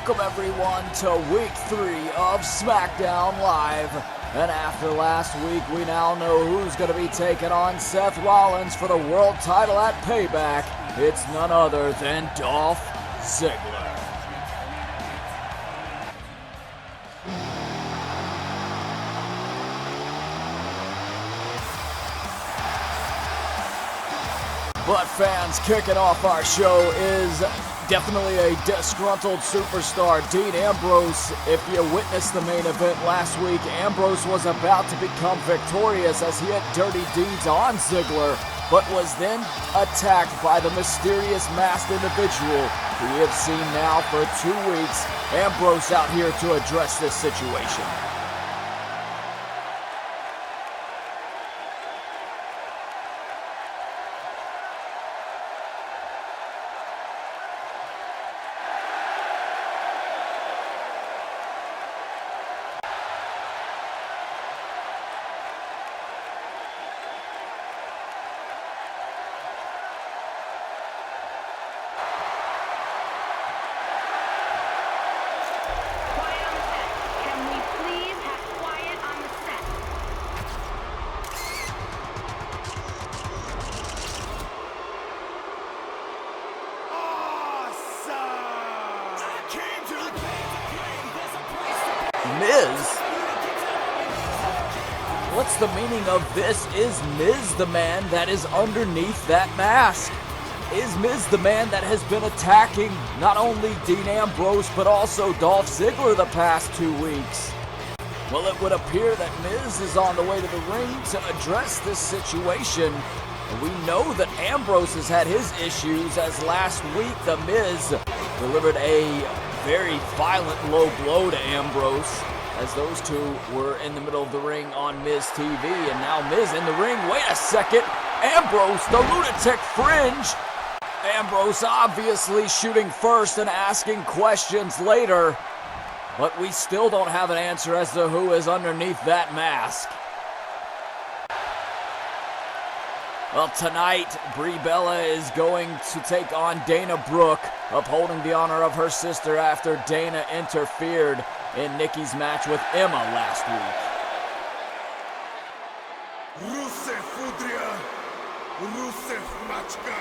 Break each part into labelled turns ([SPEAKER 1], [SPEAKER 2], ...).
[SPEAKER 1] Welcome everyone to week 3 of SmackDown Live. And after last week, we now know who's going to be taking on Seth Rollins for the world title at Payback. It's none other than Dolph Ziggler. But fans, kicking off our show is definitely a disgruntled superstar, Dean Ambrose. If you witnessed the main event last week, Ambrose was about to become victorious as he had dirty deeds on Ziggler, but was then attacked by the mysterious masked individual we have seen now for 2 weeks. Ambrose out here to address this situation. Miz? What's the meaning of this? Is Miz the man that is underneath that mask? Is Miz the man that has been attacking not only Dean Ambrose but also Dolph Ziggler the past 2 weeks? Well, it would appear that Miz is on the way to the ring to address this situation. We know that Ambrose has had his issues, as last week the Miz delivered a very violent low blow to Ambrose as those two were in the middle of the ring on Miz TV, and now Miz in the ring. Wait a second, Ambrose, the lunatic fringe. Ambrose obviously shooting first and asking questions later, but we still don't have an answer as to who is underneath that mask. Well, tonight, Brie Bella is going to take on Dana Brooke, upholding the honor of her sister after Dana interfered in Nikki's match with Emma last week.
[SPEAKER 2] Rusev Fudria, Rusev Machka.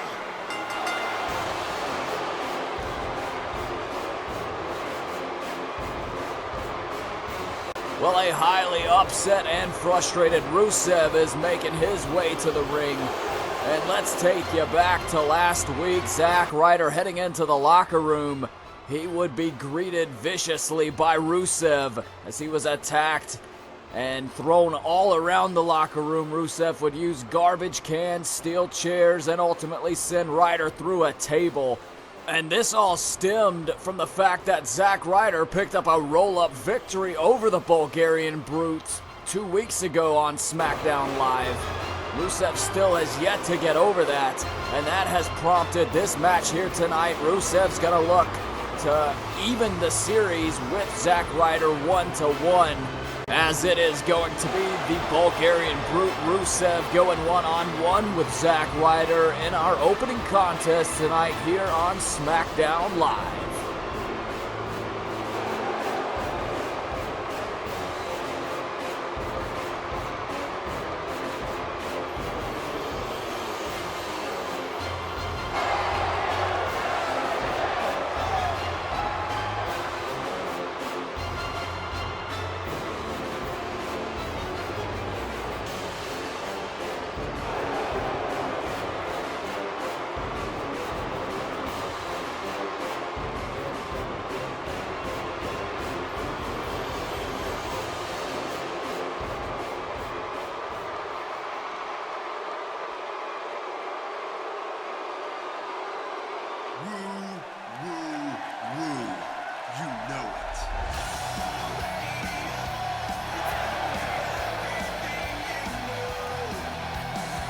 [SPEAKER 1] Well, a highly upset and frustrated Rusev is making his way to the ring. And let's take you back to last week. Zack, Ryder heading into the locker room. He would be greeted viciously by Rusev as he was attacked and thrown all around the locker room. Rusev would use garbage cans, steel chairs, and ultimately send Ryder through a table. And this all stemmed from the fact that Zack Ryder picked up a roll-up victory over the Bulgarian Brute 2 weeks ago on SmackDown Live. Rusev still has yet to get over that, and that has prompted this match here tonight. Rusev's gonna look to even the series with Zack Ryder 1-1, as it is going to be the Bulgarian Brute Rusev going one-on-one with Zack Ryder in our opening contest tonight here on SmackDown Live.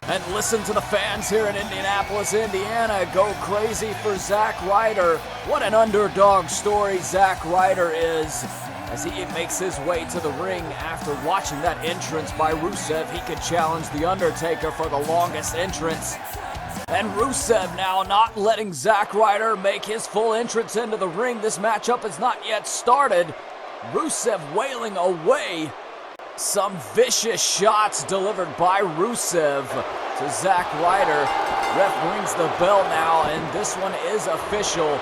[SPEAKER 1] And listen to the fans here in Indianapolis, Indiana go crazy for Zack Ryder. What an underdog story Zack Ryder is, as he makes his way to the ring after watching that entrance by Rusev. He could challenge The Undertaker for the longest entrance And Rusev now not letting Zack Ryder make his full entrance into the ring. This matchup has not yet started. Rusev wailing away. Some vicious shots delivered by Rusev to Zack Ryder. Ref rings the bell now, and this one is official.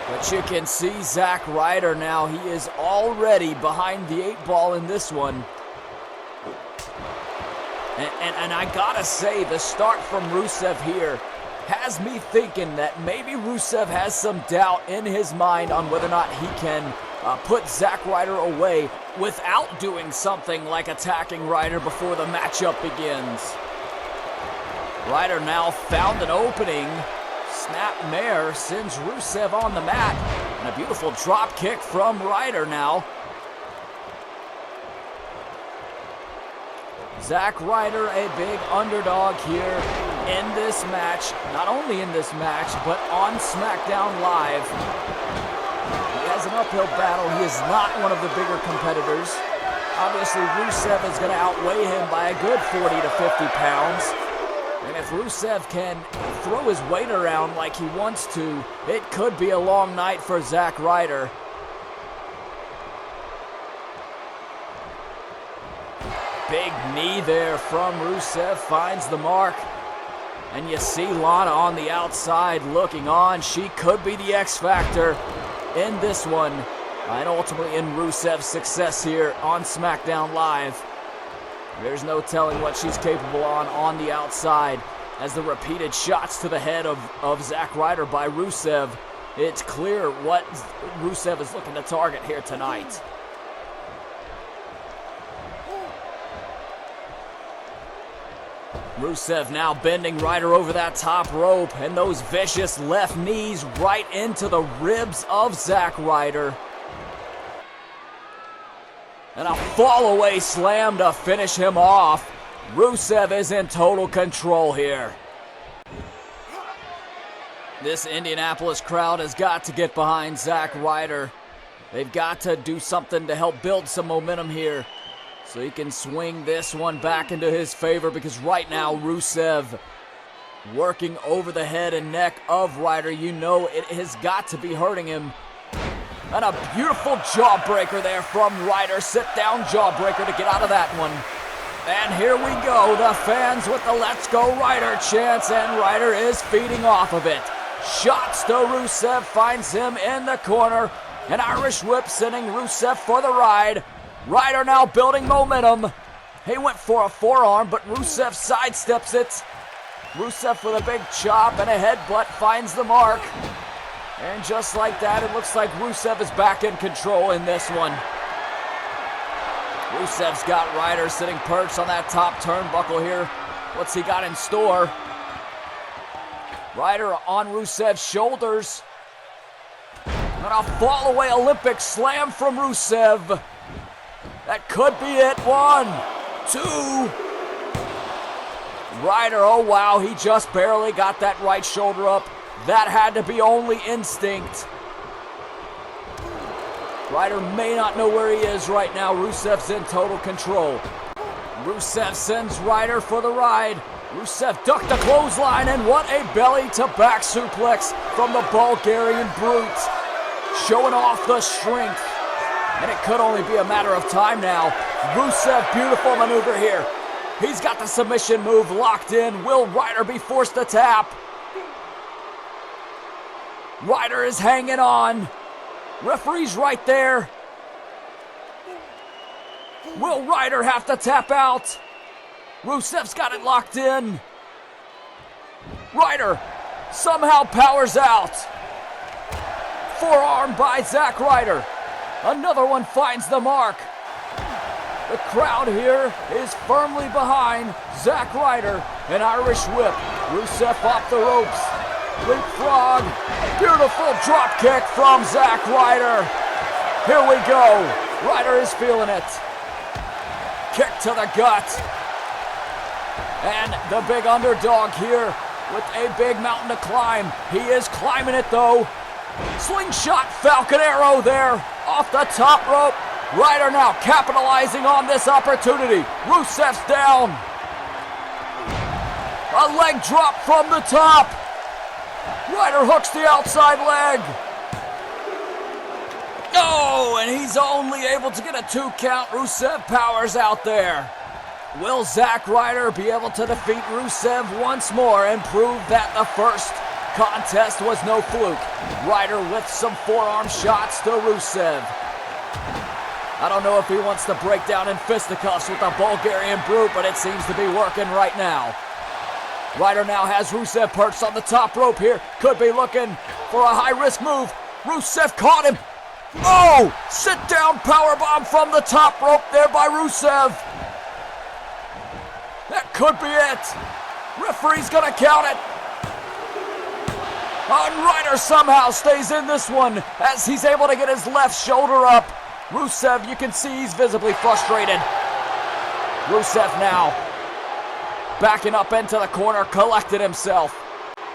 [SPEAKER 1] But you can see Zack Ryder now. He is already behind the 8 ball in this one. And I gotta say, the start from Rusev here has me thinking that maybe Rusev has some doubt in his mind on whether or not he can put Zack Ryder away without doing something like attacking Ryder before the matchup begins. Ryder now found an opening. Snapmare sends Rusev on the mat. And a beautiful drop kick from Ryder now. Zack Ryder, a big underdog here in this match. Not only in this match, but on SmackDown Live. He has an uphill battle. He is not one of the bigger competitors. Obviously, Rusev is going to outweigh him by a good 40 to 50 pounds. And if Rusev can throw his weight around like he wants to, it could be a long night for Zack Ryder. Big knee there from Rusev, finds the mark. And you see Lana on the outside looking on. She could be the X factor in this one. And ultimately in Rusev's success here on SmackDown Live. There's no telling what she's capable on the outside. As the repeated shots to the head of Zack Ryder by Rusev, it's clear what Rusev is looking to target here tonight. Rusev now bending Ryder over that top rope, and those vicious left knees right into the ribs of Zack Ryder. And a fall-away slam to finish him off. Rusev is in total control here. This Indianapolis crowd has got to get behind Zack Ryder. They've got to do something to help build some momentum here, so he can swing this one back into his favor, because right now Rusev working over the head and neck of Ryder. You know it has got to be hurting him. And a beautiful jawbreaker there from Ryder. Sit down jawbreaker to get out of that one. And here we go. The fans with the Let's Go Ryder chants, and Ryder is feeding off of it. Shots to Rusev, finds him in the corner. An Irish whip sending Rusev for the ride. Ryder now building momentum. He went for a forearm, but Rusev sidesteps it. Rusev for the big chop and a headbutt, finds the mark. And just like that, it looks like Rusev is back in control in this one. Rusev's got Ryder sitting perched on that top turnbuckle here. What's he got in store? Ryder on Rusev's shoulders. And a fall-away Olympic slam from Rusev. That could be it. 1, 2. Ryder, oh wow, he just barely got that right shoulder up. That had to be only instinct. Ryder may not know where he is right now. Rusev's in total control. Rusev sends Ryder for the ride. Rusev ducked the clothesline, and what a belly-to-back suplex from the Bulgarian Brute. Showing off the strength. And it could only be a matter of time now. Rusev, beautiful maneuver here. He's got the submission move locked in. Will Ryder be forced to tap? Ryder is hanging on. Referee's right there. Will Ryder have to tap out? Rusev's got it locked in. Ryder somehow powers out. Forearm by Zack Ryder. Another one finds the mark. The crowd here is firmly behind Zack Ryder. An Irish whip. Rusev off the ropes. Leapfrog. Beautiful drop kick from Zack Ryder. Here we go. Ryder is feeling it. Kick to the gut. And the big underdog here with a big mountain to climb. He is climbing it though. Slingshot Falcon Arrow there off the top rope. Ryder now capitalizing on this opportunity. Rusev's down. A leg drop from the top. Ryder hooks the outside leg. Oh, and he's only able to get a 2 count. Rusev powers out there. Will Zack Ryder be able to defeat Rusev once more and prove that the first contest was no fluke? Ryder with some forearm shots to Rusev. I don't know if he wants to break down in fisticuffs with the Bulgarian Brute, but it seems to be working right now. Ryder now has Rusev perched on the top rope here. Could be looking for a high-risk move. Rusev caught him. Oh! Sit-down powerbomb from the top rope there by Rusev. That could be it. Referee's gonna count it. And Ryder somehow stays in this one as he's able to get his left shoulder up. Rusev, you can see he's visibly frustrated. Rusev now backing up into the corner, collected himself.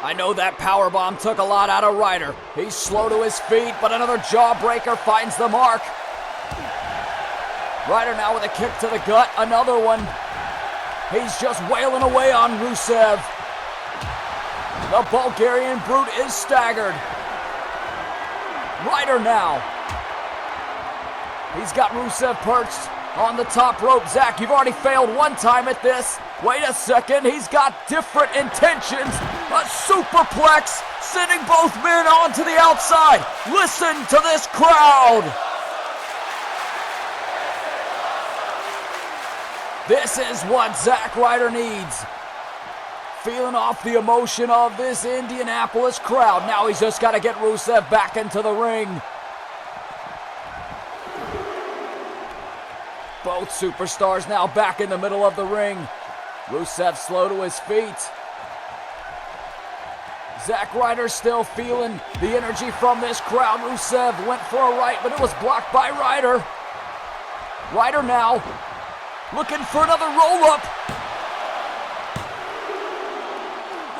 [SPEAKER 1] I know that powerbomb took a lot out of Ryder. He's slow to his feet, but another jawbreaker finds the mark. Ryder now with a kick to the gut, another one. He's just wailing away on Rusev. The Bulgarian Brute is staggered. Ryder now. He's got Rusev perched on the top rope. Zack, you've already failed one time at this. Wait a second, he's got different intentions. A superplex, sending both men onto the outside. Listen to this crowd. This is what Zack Ryder needs. Feeling off the emotion of this Indianapolis crowd. Now he's just got to get Rusev back into the ring. Both superstars now back in the middle of the ring. Rusev slow to his feet. Zack Ryder still feeling the energy from this crowd. Rusev went for a right, but it was blocked by Ryder. Ryder now looking for another roll-up.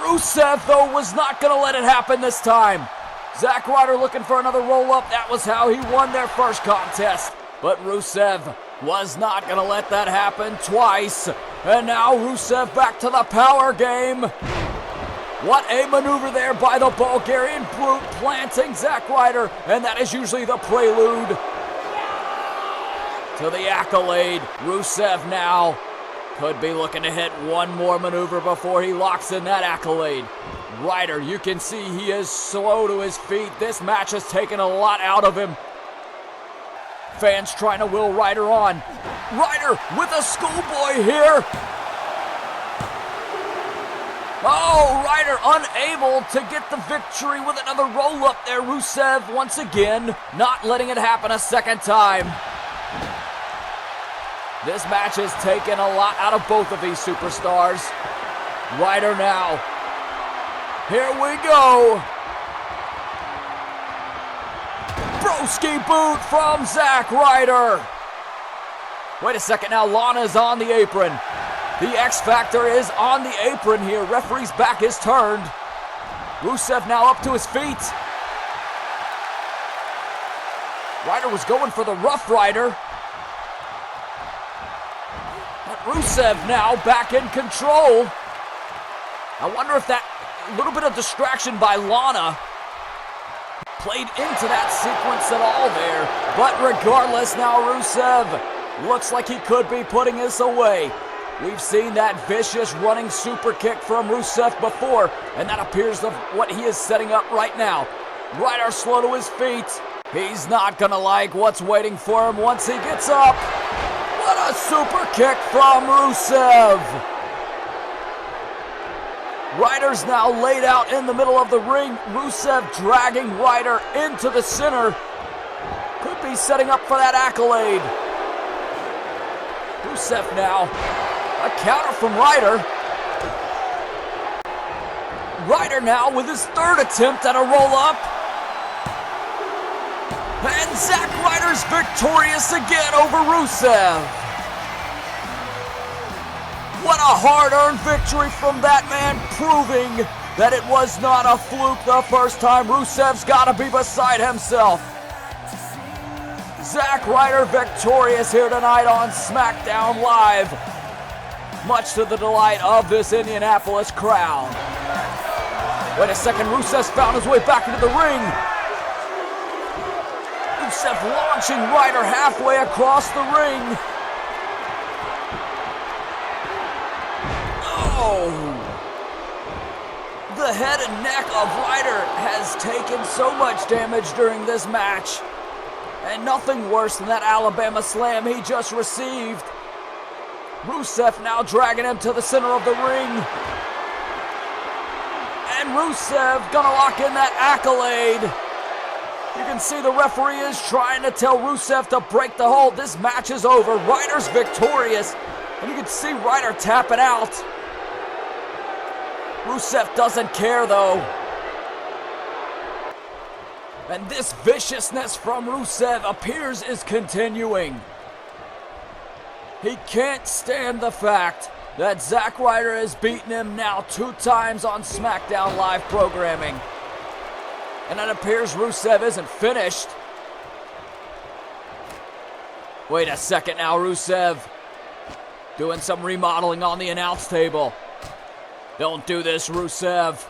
[SPEAKER 1] Rusev, though, was not going to let it happen this time. Zack Ryder looking for another roll-up. That was how he won their first contest. But Rusev was not going to let that happen twice. And now Rusev back to the power game. What a maneuver there by the Bulgarian Brute, planting Zack Ryder. And that is usually the prelude to the accolade. Rusev now could be looking to hit one more maneuver before he locks in that accolade. Ryder, you can see he is slow to his feet. This match has taken a lot out of him. Fans trying to will Ryder on. Ryder with a schoolboy here. Oh, Ryder unable to get the victory with another roll-up there. Rusev once again not letting it happen a second time. This match has taken a lot out of both of these superstars. Ryder now. Here we go. Broski boot from Zack Ryder. Wait a second now, Lana's on the apron. The X Factor is on the apron here. Referee's back is turned. Rusev now up to his feet. Ryder was going for the Rough Rider. But Rusev now back in control. I wonder if that little bit of distraction by Lana played into that sequence at all there. But regardless, now Rusev looks like he could be putting this away. We've seen that vicious running super kick from Rusev before, and that appears to what he is setting up right now. Ryder slow to his feet. He's not gonna like what's waiting for him once he gets up. What a super kick from Rusev. Ryder's now laid out in the middle of the ring. Rusev dragging Ryder into the center. Could be setting up for that accolade. Rusev now. A counter from Ryder. Ryder now with his third attempt at a roll-up. And Zack Ryder's victorious again over Rusev. What a hard-earned victory from that man, proving that it was not a fluke the first time. Rusev's got to be beside himself. Zack Ryder victorious here tonight on SmackDown Live. much to the delight of this Indianapolis crowd. Wait a second, Rusev's found his way back into the ring. Rusev launching Ryder halfway across the ring. Oh! The head and neck of Ryder has taken so much damage during this match. And nothing worse than that Alabama slam he just received. Rusev now dragging him to the center of the ring. And Rusev gonna lock in that accolade. You can see the referee is trying to tell Rusev to break the hold. This match is over. Ryder's victorious. And you can see Ryder tapping out. Rusev doesn't care though. And this viciousness from Rusev appears is continuing. He can't stand the fact that Zack Ryder has beaten him now 2 times on SmackDown Live programming. And it appears Rusev isn't finished. Wait a second now, Rusev. Doing some remodeling on the announce table. Don't do this, Rusev.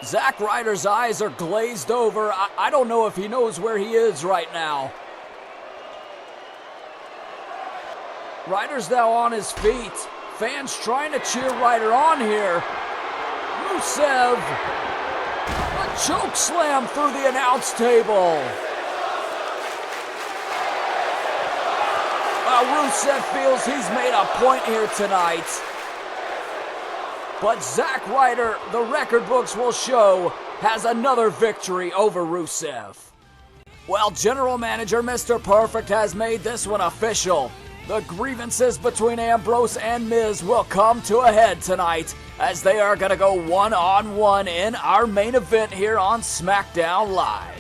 [SPEAKER 1] Zack Ryder's eyes are glazed over. I don't know if he knows where he is right now. Ryder's now on his feet. Fans trying to cheer Ryder on here. Rusev, a choke slam through the announce table. Rusev feels he's made a point here tonight. But Zack Ryder, the record books will show, has another victory over Rusev. Well, General Manager Mr. Perfect has made this one official. The grievances between Ambrose and Miz will come to a head tonight as they are going to go one-on-one in our main event here on SmackDown Live.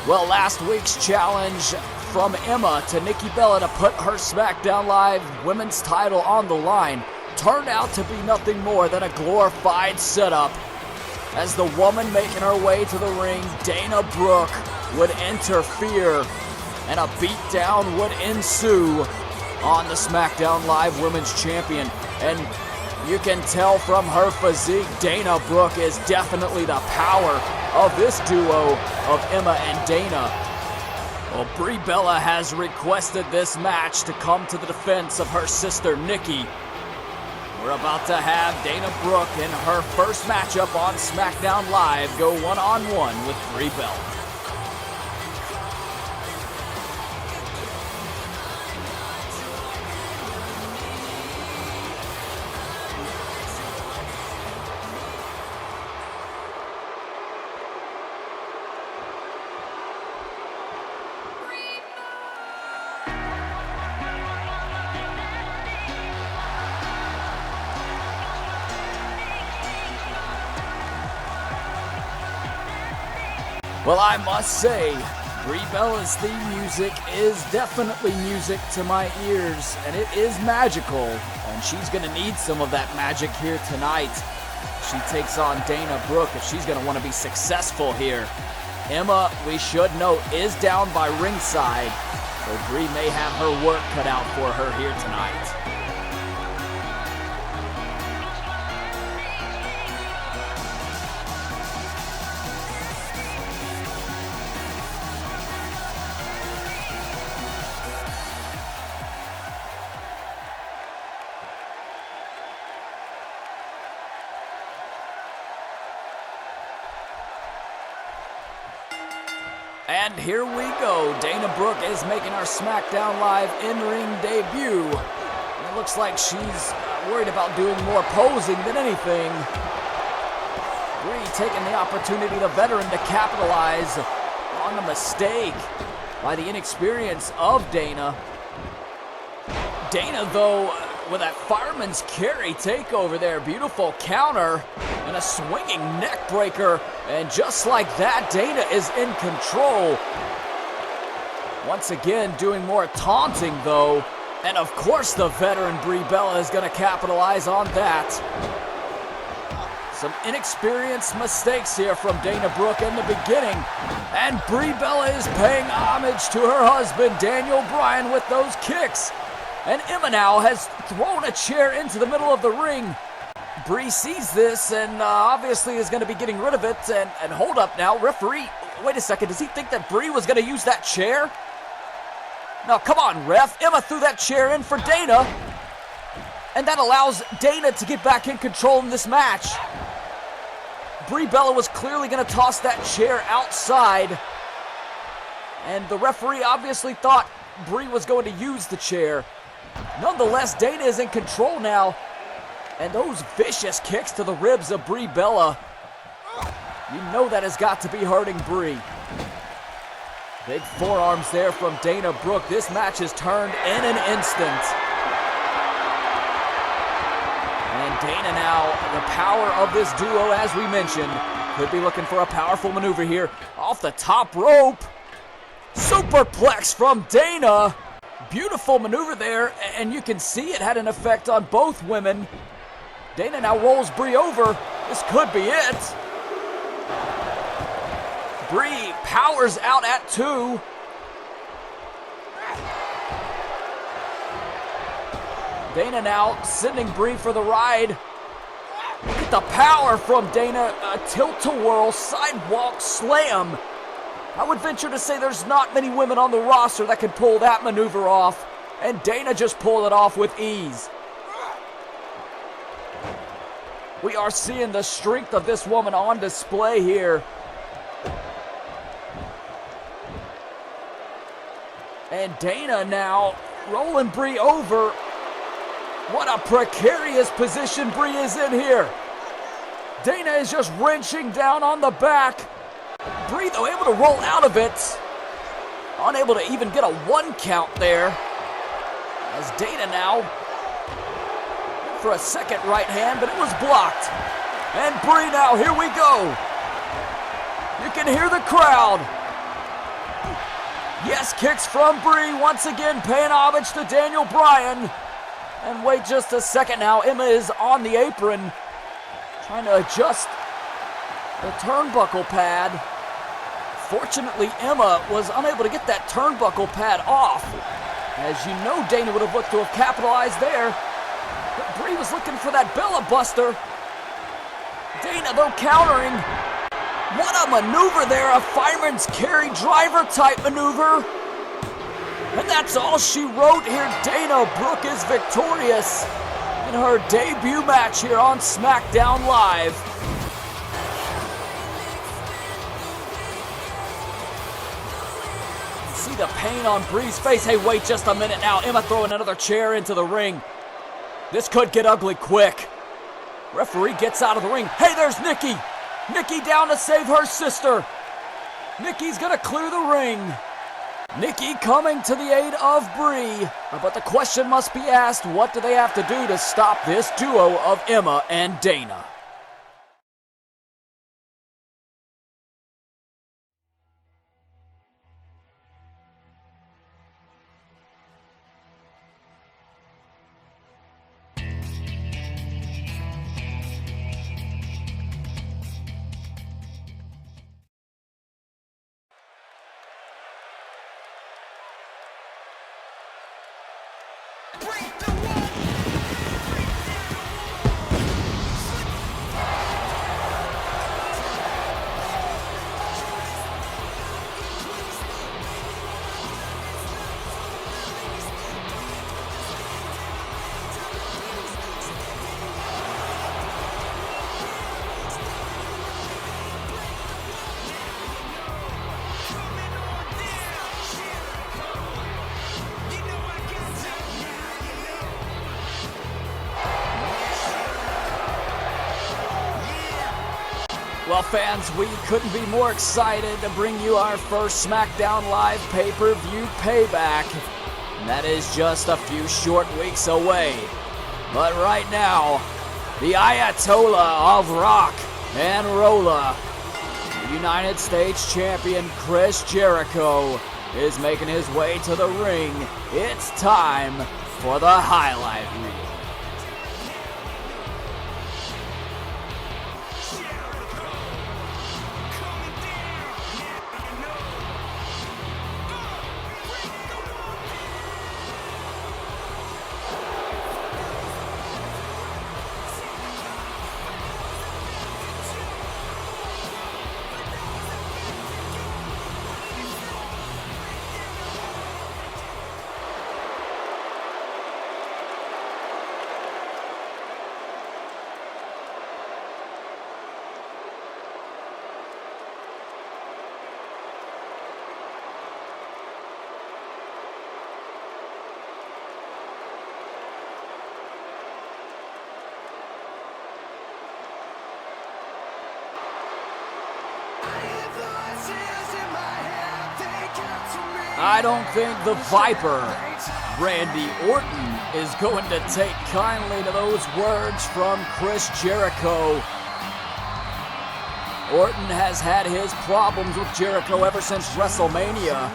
[SPEAKER 1] Well, last week's challenge from Emma to Nikki Bella to put her SmackDown Live women's title on the line turned out to be nothing more than a glorified setup. As the woman making her way to the ring, Dana Brooke, would interfere and a beatdown would ensue on the SmackDown Live Women's Champion. And you can tell from her physique, Dana Brooke is definitely the power of this duo of Emma and Dana. Well, Brie Bella has requested this match to come to the defense of her sister Nikki. We're about to have Dana Brooke in her first matchup on SmackDown Live go one-on-one with Brie Bella. Well, I must say, Brie Bella's theme music is definitely music to my ears, and it is magical, and she's going to need some of that magic here tonight. She takes on Dana Brooke if she's going to want to be successful here. Emma, we should note, is down by ringside, so Brie may have her work cut out for her here tonight. And here we go. Dana Brooke is making our SmackDown Live in-ring debut. And it looks like she's worried about doing more posing than anything. Brie taking the opportunity, the veteran, to capitalize on the mistake by the inexperience of Dana. Dana, though, with that fireman's carry takeover there. Beautiful counter and a swinging neck breaker. And just like that, Dana is in control. Once again, doing more taunting though. And of course the veteran Brie Bella is going to capitalize on that. Some inexperienced mistakes here from Dana Brooke in the beginning. And Brie Bella is paying homage to her husband, Daniel Bryan, with those kicks. And Emma now has thrown a chair into the middle of the ring. Brie sees this and obviously is going to be getting rid of it. And hold up now, referee. Wait a second, does he think that Brie was going to use that chair? No, come on, ref. Emma threw that chair in for Dana. And that allows Dana to get back in control in this match. Brie Bella was clearly going to toss that chair outside. And the referee obviously thought Brie was going to use the chair. Nonetheless, Dana is in control now. And those vicious kicks to the ribs of Brie Bella, you know that has got to be hurting Brie. Big forearms there from Dana Brooke. This match has turned in an instant. And Dana now, the power of this duo, as we mentioned, could be looking for a powerful maneuver here. Off the top rope. Superplex from Dana. Beautiful maneuver there, and you can see it had an effect on both women. Dana now rolls Brie over. This could be it. Brie powers out at 2. Dana now sending Brie for the ride. Look at the power from Dana. A tilt-to-whirl sidewalk slam. I would venture to say there's not many women on the roster that can pull that maneuver off. And Dana just pulled it off with ease. We are seeing the strength of this woman on display here. And Dana now rolling Brie over. What a precarious position Brie is in here. Dana is just wrenching down on the back. Brie, though, able to roll out of it. Unable to even get a 1 count there. As Dana now for a second right hand, but it was blocked. And Brie now, here we go. You can hear the crowd. Yes, kicks from Brie, once again paying homage to Daniel Bryan. And wait just a second now, Emma is on the apron, trying to adjust the turnbuckle pad. Fortunately, Emma was unable to get that turnbuckle pad off. As you know, Dana would have looked to have capitalized there. But Brie was looking for that Bella Buster. Dana, though, countering. What a maneuver there, a fireman's carry driver type maneuver. And that's all she wrote here. Dana Brooke is victorious in her debut match here on SmackDown Live. See the pain on Brie's face. Hey, wait just a minute now. Emma throwing another chair into the ring. This could get ugly quick. Referee gets out of the ring. Hey, there's Nikki. Nikki down to save her sister. Nikki's gonna clear the ring. Nikki coming to the aid of Brie. But the question must be asked, what do they have to do to stop this duo of Emma and Dana? Well, fans, we couldn't be more excited to bring you our first SmackDown Live pay-per-view payback. And that is just a few short weeks away. But right now, the Ayatollah of Rock and Rolla, the United States Champion Chris Jericho, is making his way to the ring. It's time for the highlight reel. I don't think the Viper, Randy Orton, is going to take kindly to those words from Chris Jericho. Orton has had his problems with Jericho ever since WrestleMania.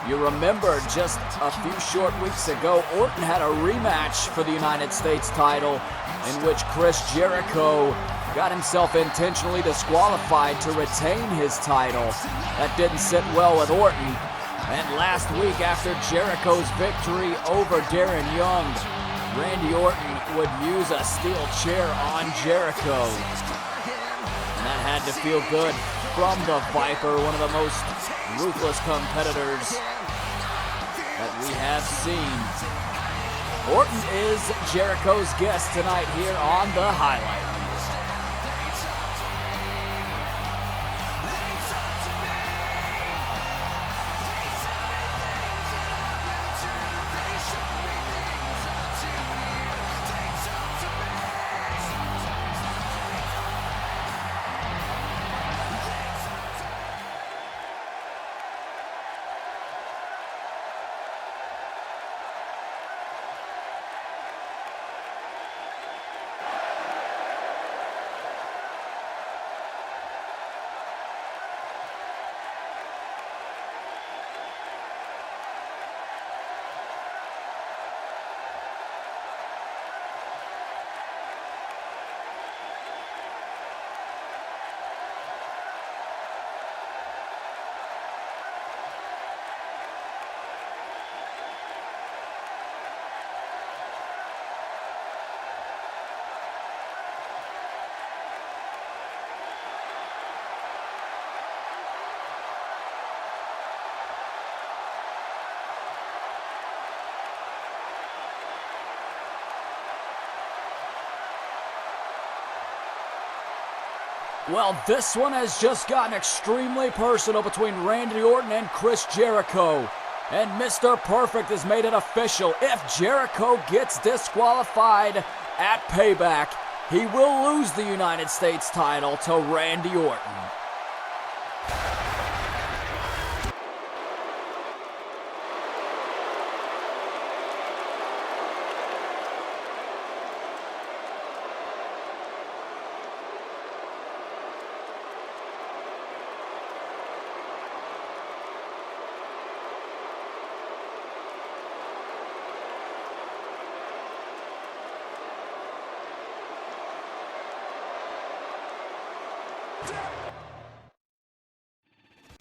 [SPEAKER 1] You remember just a few short weeks ago, Orton had a rematch for the United States title in which Chris Jericho got himself intentionally disqualified to retain his title. That didn't sit well with Orton. And last week, after Jericho's victory over Darren Young, Randy Orton would use a steel chair on Jericho. And that had to feel good from the Viper, one of the most ruthless competitors that we have seen. Orton is Jericho's guest tonight here on the highlight. Well, this one has just gotten extremely personal between Randy Orton and Chris Jericho. And Mr. Perfect has made it official. If Jericho gets disqualified at Payback, he will lose the United States title to Randy Orton.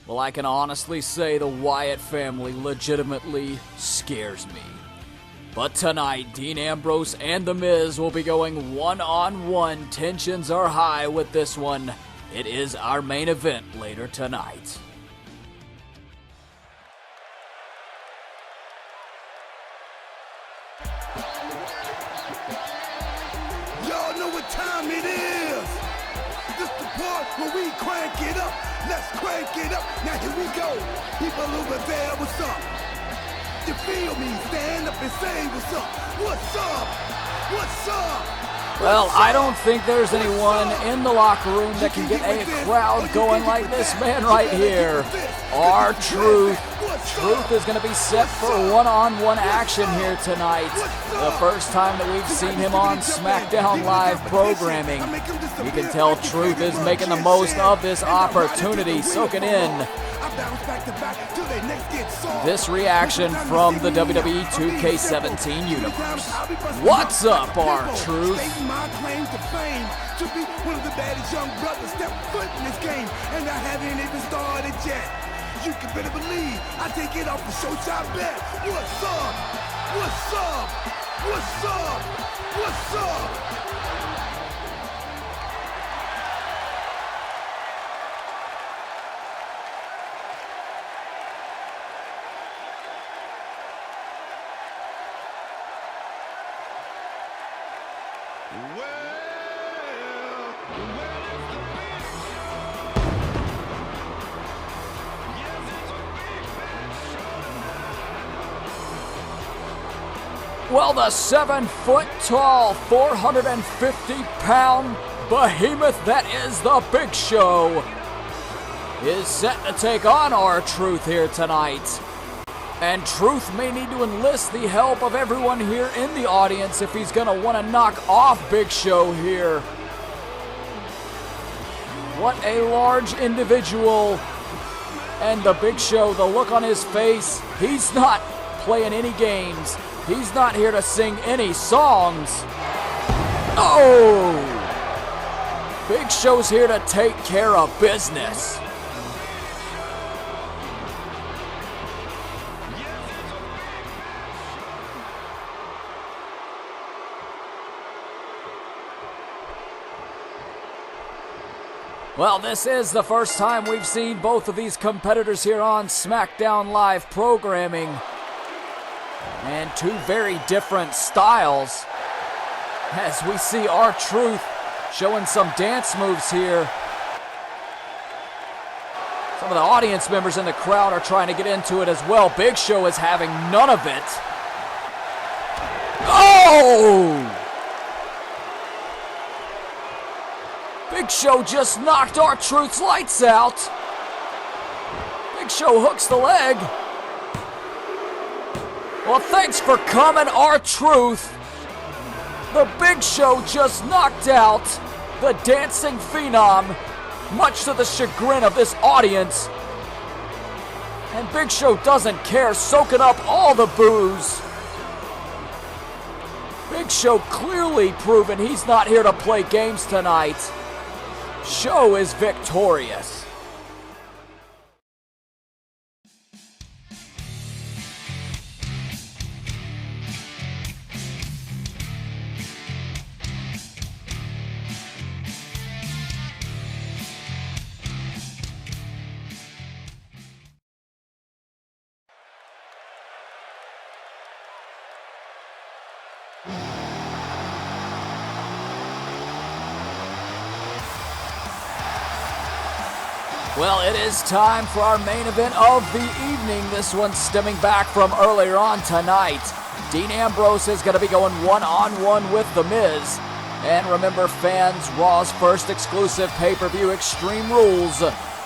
[SPEAKER 1] Well, I can honestly say the Wyatt family legitimately scares me. But tonight, Dean Ambrose and The Miz will be going one-on-one. Tensions are high with this one. It is our main event later tonight.
[SPEAKER 2] Y'all know what time it is. This the part where we crank it up. Let's crank it up. Now here we go. People over there, what's up? You feel me? Stand up and say what's up. What's up? What's up?
[SPEAKER 1] Well, I don't think there's anyone in the locker room that can get a crowd going like this man right here. R-Truth Truth is going to be set for one-on-one action here tonight. The first time that we've seen him on SmackDown Live programming. You can tell Truth is making the most of this opportunity, soaking in this reaction from the WWE 2K17 universe. What's up, R-Truth?
[SPEAKER 2] To be one of the baddest young brothers step foot in this game, and I haven't even started yet. You can better believe I take it off the show shop bet. What's up? What's up? What's up? What's up?
[SPEAKER 1] Well, the 7-foot-tall, 450-pound behemoth that is the Big Show is set to take on R-Truth here tonight. And Truth may need to enlist the help of everyone here in the audience if he's going to want to knock off Big Show here. What a large individual. And the Big Show, the look on his face, he's not playing any games. He's not here to sing any songs. Oh! Big Show's here to take care of business. Well, this is the first time we've seen both of these competitors here on SmackDown Live programming. And two very different styles. As we see R-Truth showing some dance moves here. Some of the audience members in the crowd are trying to get into it as well. Big Show is having none of it. Oh! Big Show just knocked R-Truth's lights out. Big Show hooks the leg. Well, thanks for coming, R-Truth. The Big Show just knocked out the dancing phenom, much to the chagrin of this audience. And Big Show doesn't care, soaking up all the boos. Big Show clearly proving he's not here to play games tonight. Show is victorious. Well, it is time for our main event of the evening. This one stemming back from earlier on tonight. Dean Ambrose is going to be going one-on-one with The Miz. And remember, fans, Raw's first exclusive pay-per-view Extreme Rules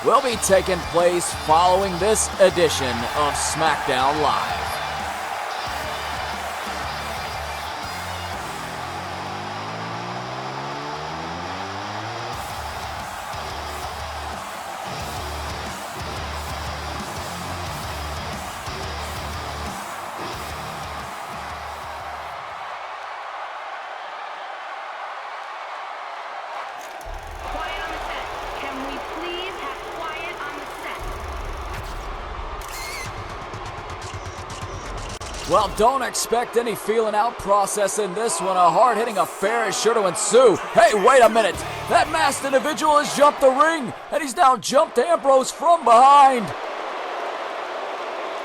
[SPEAKER 1] will be taking place following this edition of SmackDown Live. Well, don't expect any feeling out process in this one. A hard-hitting affair is sure to ensue. Hey, wait a minute. That masked individual has jumped the ring, and he's now jumped Ambrose from behind.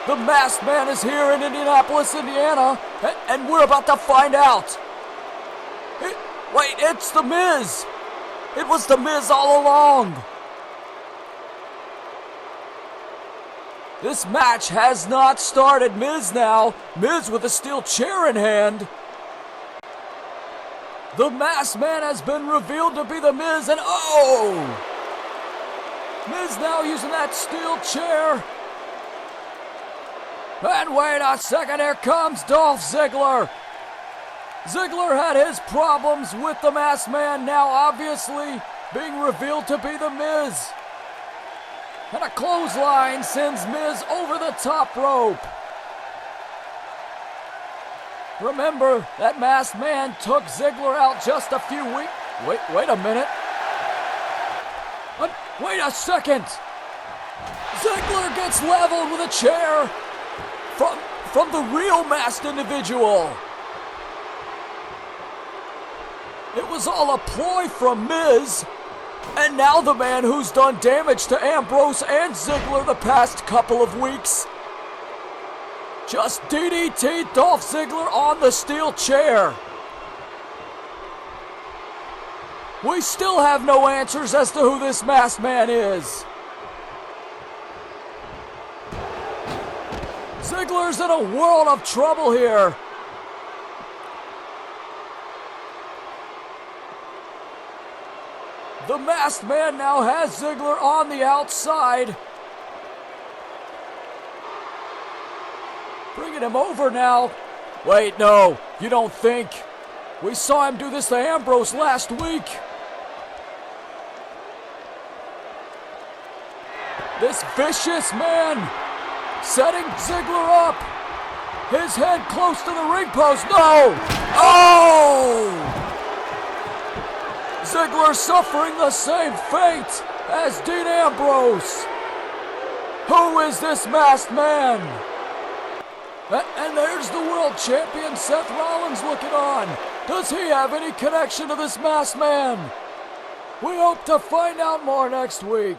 [SPEAKER 1] The masked man is here in Indianapolis, Indiana, and we're about to find out. Wait, it's The Miz. It was The Miz all along. This match has not started. Miz now. Miz with a steel chair in hand. The masked man has been revealed to be The Miz, and oh! Miz now using that steel chair. And wait a second, here comes Dolph Ziggler. Ziggler had his problems with the Masked Man, now obviously being revealed to be the Miz. And a clothesline sends Miz over the top rope. Remember, that Masked Man took Ziggler out just a few weeks. Wait a minute. Wait a second. Ziggler gets leveled with a chair from the real masked individual. It was all a ploy from Miz, and now the man who's done damage to Ambrose and Ziggler the past couple of weeks just DDT'd Dolph Ziggler on the steel chair. We still have no answers as to who this Masked Man is. Ziggler's in a world of trouble here. The Masked Man now has Ziggler on the outside. Bringing him over now. Wait, no, you don't think? We saw him do this to Ambrose last week. This vicious man setting Ziggler up. His head close to the ring post. No! Oh! Ziggler suffering the same fate as Dean Ambrose. Who is this Masked Man? And there's the world champion Seth Rollins looking on. Does he have any connection to this Masked Man? We hope to find out more next week.